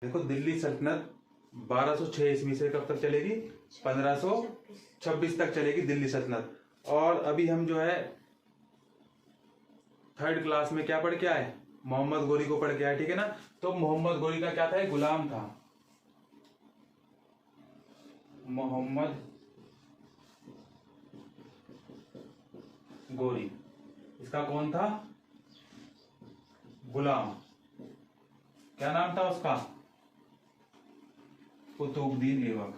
देखो दिल्ली सल्तनत 1206 ईस्वी से कब तक चलेगी? 1526 तक चलेगी दिल्ली सल्तनत। और अभी हम जो है थर्ड क्लास में क्या पढ़ के आए? मोहम्मद गोरी को पढ़ के आए, ठीक है ना। तो मोहम्मद गोरी का क्या था? एक गुलाम था, मोहम्मद गोरी। इसका कौन था? गुलाम। क्या नाम था उसका? कुतुबुद्दीन ऐबक।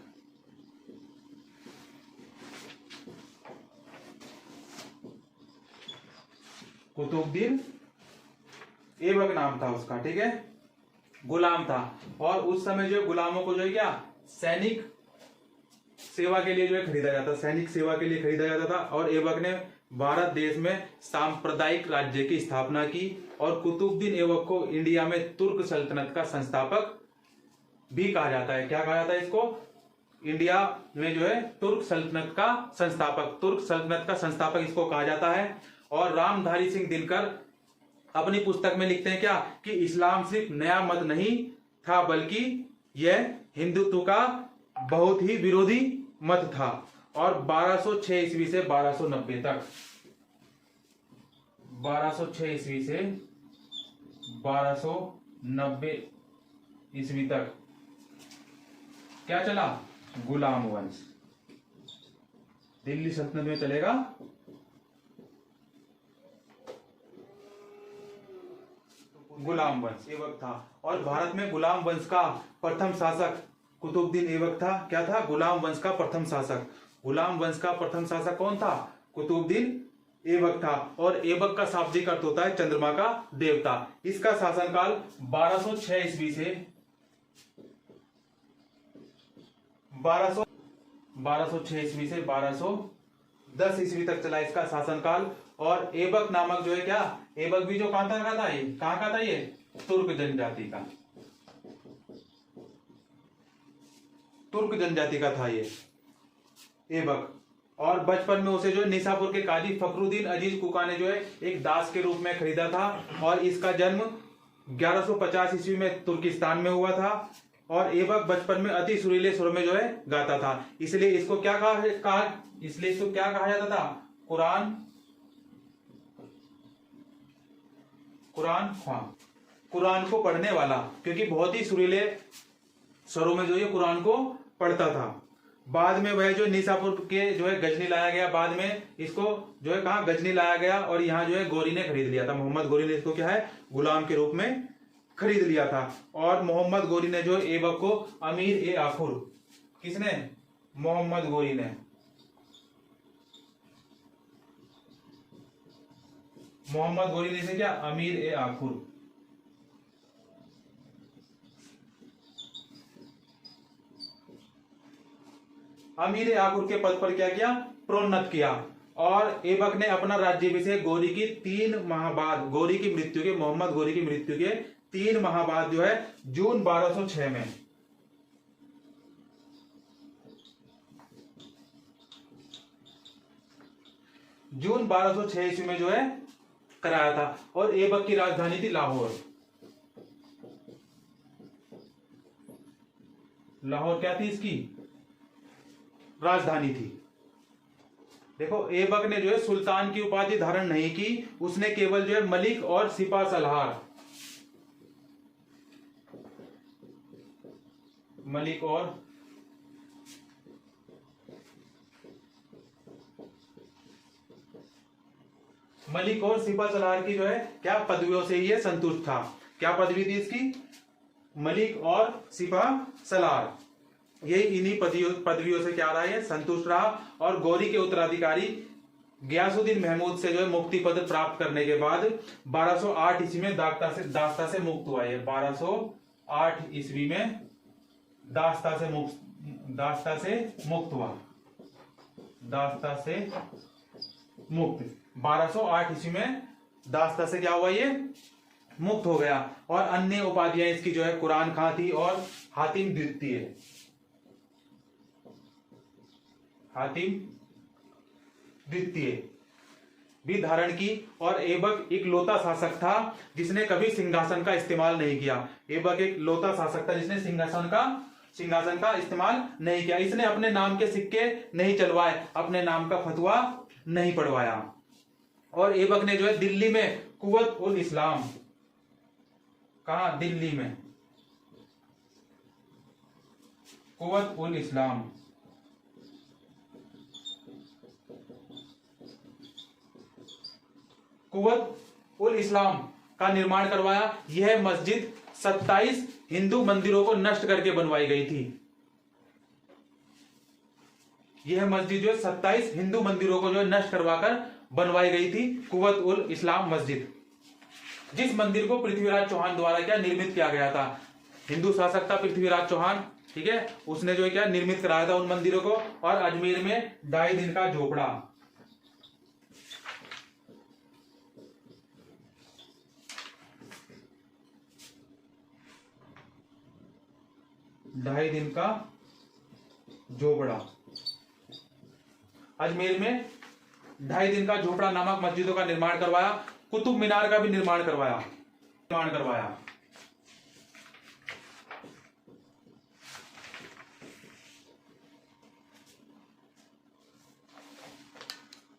कुतुबुद्दीन ऐबक नाम था उसका, ठीक है। गुलाम था। और उस समय जो गुलामों को जो है क्या सैनिक सेवा के लिए जो है खरीदा जाता, सैनिक सेवा के लिए खरीदा जाता था। और ऐबक ने भारत देश में सांप्रदायिक राज्य की स्थापना की। और कुतुबुद्दीन ऐबक को इंडिया में तुर्क सल्तनत का संस्थापक भी कहा जाता है। क्या कहा जाता है इसको? इंडिया में जो है तुर्क सल्तनत का संस्थापक, तुर्क सल्तनत का संस्थापक इसको कहा जाता है। और रामधारी सिंह दिनकर अपनी पुस्तक में लिखते हैं क्या कि इस्लाम सिर्फ नया मत नहीं था, बल्कि यह हिंदुत्व का बहुत ही विरोधी मत था। और 1206 ईस्वी से 1290 तक, 1206 ईस्वी से 1290 ईस्वी तक क्या चला? गुलाम वंश दिल्ली सल्तनत में चलेगा। गुलाम वंश ऐबक था। और भारत में गुलाम वंश का प्रथम शासक कुतुबुद्दीन ऐबक था। क्या था? गुलाम वंश का प्रथम शासक। गुलाम वंश का प्रथम शासक कौन था? कुतुबुद्दीन ऐबक था। और ऐबक का शाब्दिक अर्थ होता है चंद्रमा का देवता। इसका शासनकाल 1206 ईस्वी से 1206 ईस्वी से 1210 ईस्वी तक चला इसका शासनकाल। और ऐबक नामक जो है क्या, ऐबक भी जो कहां का था, ये कहां का था? ये तुर्क जनजाति का, तुर्क जनजाति का था ये ऐबक। और बचपन में उसे जो है निसापुर के काजी फखरुद्दीन अजीज कुका ने जो है एक दास के रूप में खरीदा था। और इसका जन्म 1150 ईस्वी में तुर्किस्तान में हुआ था। और ऐबक बचपन में अति सुरीले सुर में जो है गाता था, इसलिए इसको क्या इसलिए इसको क्या कहा जाता था? कुरान को पढ़ने वाला, क्योंकि बहुत ही सुरीले स्वरों में जो है कुरान को पढ़ता था। बाद में वह जो निसापुर के जो है गजनी लाया गया, बाद में इसको जो है कहा गजनी लाया गया। और यहाँ जो है गोरी ने खरीद लिया था, मोहम्मद गोरी ने इसको क्या है गुलाम के रूप में खरीद लिया था। और मोहम्मद गोरी ने जो ऐबक को अमीर ए आखुर, किसने? मोहम्मद गोरी ने, मोहम्मद गोरी ने इसे क्या अमीर ए आखुर, अमीर ए आखुर के पद पर क्या किया? प्रोन्नत किया। और ऐबक ने अपना राज्याभिषेक गोरी की 3 माह बाद, गोरी की मृत्यु के, मोहम्मद गोरी की मृत्यु के 3 माह बाद जो है जून 1206 में, जून 1206 ईस्वी में जो है कराया था। और ऐबक की राजधानी थी लाहौर। लाहौर क्या थी इसकी राजधानी थी। देखो ऐबक ने जो है सुल्तान की उपाधि धारण नहीं की, उसने केवल जो है मलिक और सिपा सलार, मलिक और सिपा सलार की जो है क्या पदवियों से ये संतुष्ट था। क्या पदवी थी इसकी? मलिक और सिपा सलार, ये इन्हीं पदवियों से क्या रहा है? संतुष्ट रहा। और गोरी के उत्तराधिकारी गयासुद्दीन महमूद से जो है मुक्ति पद प्राप्त करने के बाद 1208 ईस्वी में दास्ता से मुक्त हुआ। ये 1208 ईस्वी में दास्ता से मुक्त हुआ, दास्ता से मुक्त। 1208 ईस्वी में दास्ता से क्या हुआ? ये मुक्त हो गया। और अन्य उपाधियां इसकी जो है कुरान खां थी और हातिम द्वितीय, हातिम द्वितीय। भी धारण की और ऐबक एक लौता शासक था जिसने कभी सिंहासन का इस्तेमाल नहीं किया। ऐबक एक लौता शासक था जिसने सिंहासन का इस्तेमाल नहीं किया। इसने अपने नाम के सिक्के नहीं चलवाए, अपने नाम का फतवा नहीं पढ़वाया। और ऐबक ने जो है दिल्ली में कुव्वत उल इस्लाम, कहा? दिल्ली में कुव्वत उल इस्लाम, कुव्वत उल इस्लाम का निर्माण करवाया। यह मस्जिद 27 हिंदू मंदिरों को नष्ट करके बनवाई गई थी। यह मस्जिद जो 27 हिंदू मंदिरों को जो नष्ट करवाकर बनवाई गई थी, कुव्वत उल इस्लाम मस्जिद, जिस मंदिर को पृथ्वीराज चौहान द्वारा क्या निर्मित किया गया था। हिंदू शासक था पृथ्वीराज चौहान, ठीक है, उसने जो है क्या निर्मित कराया था उन मंदिरों को। और अजमेर में 2.5 दिन का झोपड़ा, 2.5 दिन का झोपड़ा, अजमेर में 2.5 दिन का झोपड़ा नामक मस्जिदों का निर्माण करवाया। कुतुब मीनार का भी निर्माण करवाया।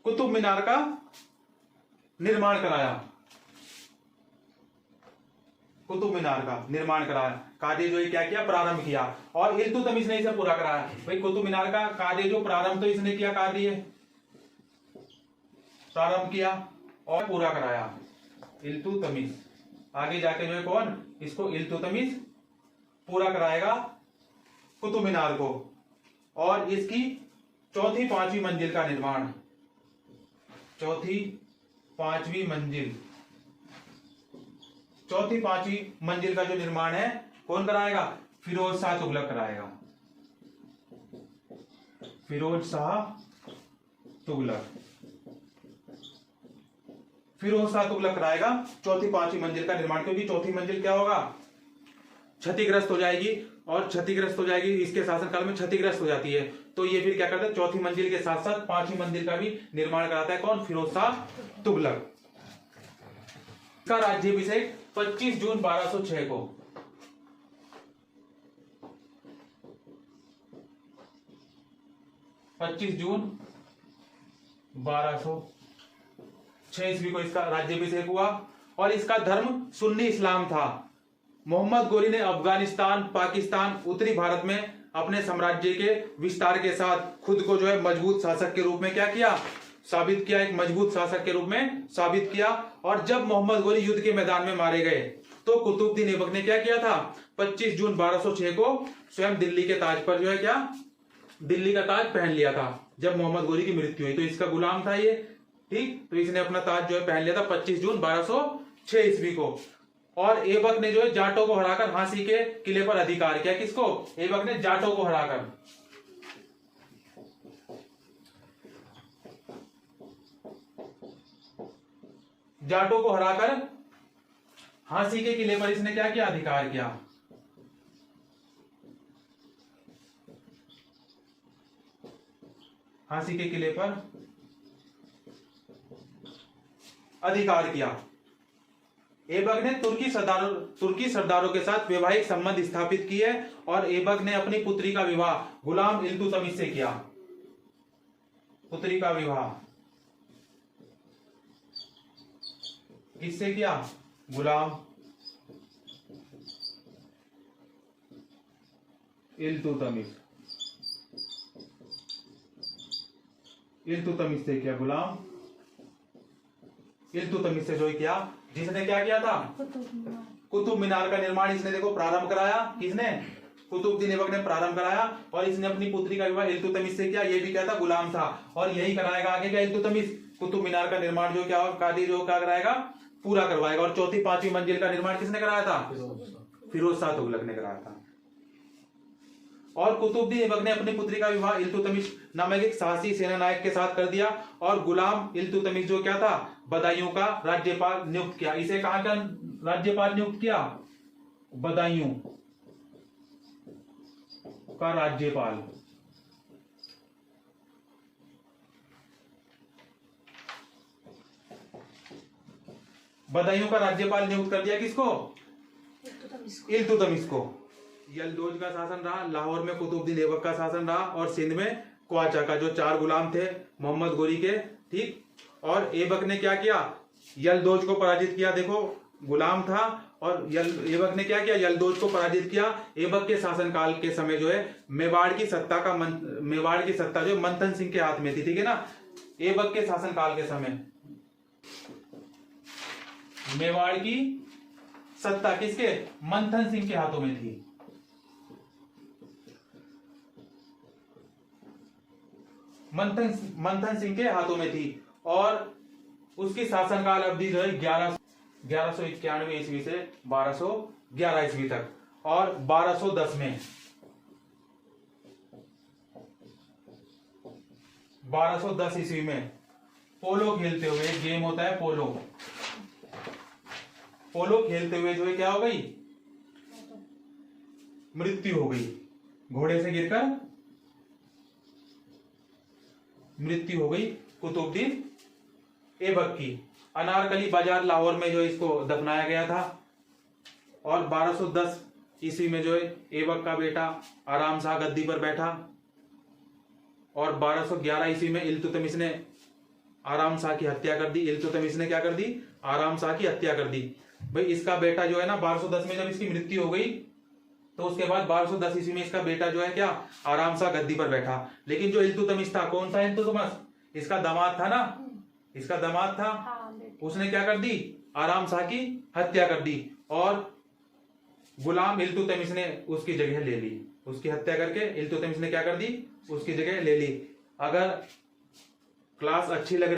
कुतुब मीनार का निर्माण कराया। कुतुब मीनार का निर्माण कराया, कार्य जो है क्या किया, प्रारंभ किया। और इल्तुतमिश ने इसे पूरा कराया। भाई कुतुब मीनार का कार्य जो प्रारंभ तो इसने किया, कार्य प्रारंभ किया और पूरा कराया इल्तुतमिश। आगे जाके जो है कौन, इसको इल्तुतमिश पूरा कराएगा कुतुब मीनार को। और इसकी चौथी पांचवी मंजिल का निर्माण, चौथी पांचवी मंजिल का जो निर्माण है कौन कराएगा, फिरोज शाह तुगलक कराएगा। फिरोज शाह तुगलक कराएगा चौथी पांचवी मंजिल का निर्माण। क्योंकि चौथी मंजिल क्या होगा, क्षतिग्रस्त हो जाएगी, और क्षतिग्रस्त हो जाएगी, इसके शासनकाल में क्षतिग्रस्त हो जाती है। तो ये फिर क्या करता है, चौथी मंजिल के साथ साथ पांचवी मंजिल का भी निर्माण कराता है। कौन, फिरोज शाह तुगलक। का राज्याभिषेक 25 जून 1206 को, 25 जून 1206 ईस्वी को इसका राज्याभिषेक हुआ। और इसका धर्म सुन्नी इस्लाम था। मोहम्मद गोरी ने अफगानिस्तान, पाकिस्तान, उत्तरी भारत में अपने साम्राज्य के विस्तार के साथ खुद को जो है मजबूत शासक के रूप में क्या किया, साबित किया, एक मजबूत शासक के रूप में साबित किया। और जब मोहम्मद गोरी युद्ध के मैदान में मारे गए तो कुतुबुद्दीन ऐबक ने क्या किया था, 25 जून 1206 को स्वयं दिल्ली के ताज पर जो है क्या, दिल्ली का ताज पहन लिया था। जब मोहम्मद गोरी की मृत्यु हुई तो इसका गुलाम था ये, ठीक, तो इसने अपना ताज जो है पहन लिया था 25 जून 1206 ईस्वी को। और ऐबक ने जो है जाटों को हराकर झांसी के किले पर अधिकार किया। किसको, ऐबक ने जाटों को हराकर। जाटों को हराकर झांसी के किले पर इसने क्या किया, अधिकार किया। झांसी के किले पर अधिकार किया। ऐबक ने तुर्की सरदारों के साथ वैवाहिक संबंध स्थापित किए और ऐबक ने अपनी पुत्री का विवाह गुलाम इल्तुतमिश से किया। पुत्री का विवाह किससे किया, गुलाम इल्तुतमिश से किया, गुलाम इल्तुतमिश से जो किया, जिसने क्या किया था, कुतुब मीनार का निर्माण इसने देखो प्रारंभ कराया। किसने, कुतुबुद्दीन ऐबक ने प्रारंभ कराया। और इसने अपनी पुत्री का विवाह इल्तुतमिश से किया। ये भी क्या था, गुलाम था। और यही कराएगा आगे क्या, इल्तुतमिश कुतुब मीनार का निर्माण जो क्या कार्य जो क्या कराएगा, पूरा करवाएगा। और चौथी पांचवी मंजिल का निर्माण किसने कराया था, फिरोज शाह तुगलक ने कराया था। और कुतुबुद्दीन ऐबक ने अपनी पुत्री का विवाह इल्तुतमिश नामक एक साहसी सेना नायक के साथ कर दिया। और गुलाम इल्तुतमिश जो क्या था, बदायूं का राज्यपाल नियुक्त किया। इसे कहां का राज्यपाल नियुक्त किया, बदायूं का राज्यपाल। बदायूं का राज्यपाल नियुक्त कर दिया किसको? इल्तुतमिश को। यलदौज का शासन रहा, लाहौर में कुतुबुद्दीन ऐबक का शासन रहा, और सिंध में क्वाचा का, जो 4 गुलाम थे मोहम्मद गोरी के, ठीक। और ऐबक ने क्या किया? यलदौज को पराजित किया। देखो गुलाम था और ऐबक ने क्या किया? यलदौज को पराजित किया। ऐबक के शासनकाल के समय जो है मेवाड़ की सत्ता जो मंथन सिंह के हाथ में थी, ठीक है ना। ऐबक के शासनकाल के समय मेवाड़ की सत्ता किसके? मंथन सिंह के हाथों में थी। मंथन सिंह के हाथों में थी। और उसकी शासनकाल अवधि जो है 1191 ईस्वी से 1211 ईस्वी तक। और 1210 ईस्वी में पोलो खेलते हुए, एक गेम होता है पोलो खेलते हुए जो है क्या हो गई? मृत्यु हो गई। घोड़े से गिरकर मृत्यु हो गई कुतुबुद्दीन ऐबक की। अनारकली बाजार लाहौर में जो इसको दफनाया गया था। और 1210 ईस्वी में जो है ऐबक का बेटा आराम शाह गद्दी पर बैठा। और 1211 ईस्वी में इल्तुतमिश ने आराम शाह की हत्या कर दी। इल्तुतमिश ने क्या कर दी? आराम शाह की हत्या कर दी। भाई इसका बेटा जो है ना 1210 में जब इसकी मृत्यु हो गई, तो उसके बाद 1210 ईस्वी में इसका बेटा जो है क्या? आराम शाह गद्दी पर बैठा। लेकिन जो इल्तुतमिश था, कौन सा इल्तुतमिश? इसका दामाद था ना, इसका दामाद था। उसने क्या कर दी? आराम शाह की हत्या कर दी। और गुलाम इल्तुतमिश ने उसकी जगह ले ली। उसकी हत्या करके इल्तुतमिश ने क्या कर दी? उसकी जगह ले ली। अगर क्लास अच्छी लग